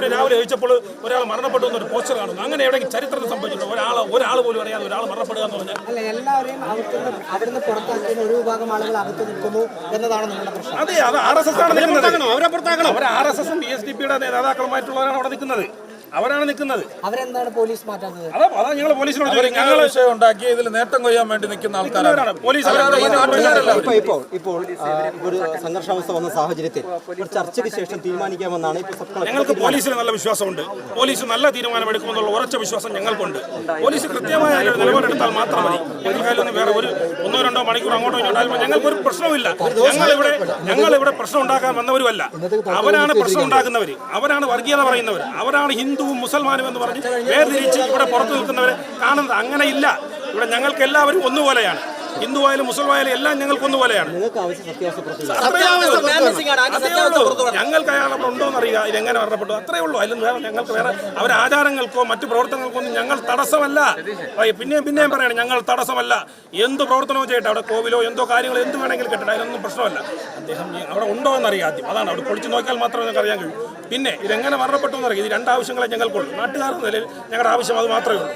അവർ രാവിലെ കഴിച്ചപ്പോൾ ഒരാൾ മരണപ്പെട്ടു എന്നൊരു പോസ്റ്റർ കാണുന്നു. അങ്ങനെ എവിടെയെങ്കിലും ചരിത്രത്തിൽ സംഭവിച്ചിട്ടുണ്ട്? ഒരാൾ പോലും അറിയാതെ ഒരാൾ മരണപ്പെടുക എന്ന് പറഞ്ഞാൽ അല്ല, എല്ലാവരെയും അവിടുന്ന് പുറത്താക്കിയ ഒരു വിഭാഗം ആളുകൾ അകത്ത് നിൽക്കുന്നു എന്നതാണ് നിങ്ങളുടെ പ്രശ്നം. അതെ, അത് RSS ആണ് നിൽക്കുന്നത്. അവർ RSS BSDPയുടെ നേതാക്കളുമായിട്ടുള്ളവരാണ് അവിടെ നിൽക്കുന്നത്. അവരാണ് നിൽക്കുന്നത്. അവരെന്താണ് പോലീസ് മാറ്റാത്തത്? അതാ ഞങ്ങൾ പോലീസിനോട് ഞങ്ങൾ വിഷയം ഉണ്ടാക്കി ഇതിൽ നേട്ടം കൊയ്യാൻ വേണ്ടി നിൽക്കുന്ന ആൾക്കാരാണ് പോലീസ്. ഇപ്പോൾ ഒരു സംഘർഷാവസ്ഥ വന്ന സാഹചര്യത്തിൽ ഒരു ചർച്ചയ്ക്ക് ശേഷം തീരുമാനിക്കാമെന്നാണ് ഇപ്പോൾ ഞങ്ങൾക്ക് പോലീസിൽ നല്ല വിശ്വാസമുണ്ട്. പോലീസ് നല്ല തീരുമാനമെടുക്കുമെന്നുള്ള ഉറച്ച വിശ്വാസം ഞങ്ങൾക്കുണ്ട്. പോലീസ് കൃത്യമായ നിലപാടെടുത്താൽ മാത്രം മതി. ഇതിൽ വേറെ ഒരു 1-2 മണിക്കൂർ അങ്ങോട്ടോ ഇങ്ങോട്ടോ ഞങ്ങൾക്കൊരു പ്രശ്നവുമില്ല. ഞങ്ങളിവിടെ പ്രശ്നം ഉണ്ടാക്കാൻ വന്നവരുമല്ല. അവരാണ് പ്രശ്നം ഉണ്ടാക്കുന്നവർ, അവരാണ് വർഗീയത പറയുന്നവർ, അവരാണ് ഹിന്ദുവും മുസൽമാനും എന്ന് പറഞ്ഞ് വേർതിരിച്ച് ഇവിടെ പുറത്തു നിൽക്കുന്നവരെ കാണുന്നത്. അങ്ങനെയില്ല. ഇവിടെ ഞങ്ങൾക്ക് എല്ലാവരും ഒന്നുപോലെയാണ്. ഹിന്ദുവായാലും മുസൽമായാലും എല്ലാം ഞങ്ങൾക്ക് ഒന്നുപോലെയാണ്. ഞങ്ങൾക്ക് അയാൾ അവിടെ ഉണ്ടോന്ന് അറിയുക, ഇതെങ്ങനെ മരണപ്പെട്ടു, അത്രേ ഉള്ളൂ. അതിലും വേറെ ഞങ്ങൾക്ക് വേറെ അവരുടെ ആചാരങ്ങൾക്കോ മറ്റു പ്രവർത്തനങ്ങൾക്കോ ഒന്നും ഞങ്ങൾ തടസ്സമല്ല. പിന്നെയും പറയണം, ഞങ്ങൾ തടസ്സമല്ല. എന്ത് പ്രവർത്തനവും ചെയ്യട്ടെ, അവിടെ കോവിലോ എന്തോ കാര്യങ്ങൾ എന്ത് വേണമെങ്കിലും കേട്ടെ, അതിനൊന്നും പ്രശ്നമല്ല. അദ്ദേഹം അവിടെ ഉണ്ടോ എന്നറിയാം ആദ്യം. അതാണ് അവിടെ പൊളിച്ച് നോക്കിയാൽ മാത്രമേ ഞങ്ങൾക്ക് അറിയാൻ കഴിയൂ. പിന്നെ ഇതെങ്ങനെ മരണപ്പെട്ടു എന്നറിയാം. ഇത് 2 ആവശ്യങ്ങളെ ഞങ്ങൾക്കുള്ളൂ. നാട്ടുകാരുടെ നിലയിൽ ഞങ്ങളുടെ ആവശ്യം അത് മാത്രമേ ഉള്ളൂ.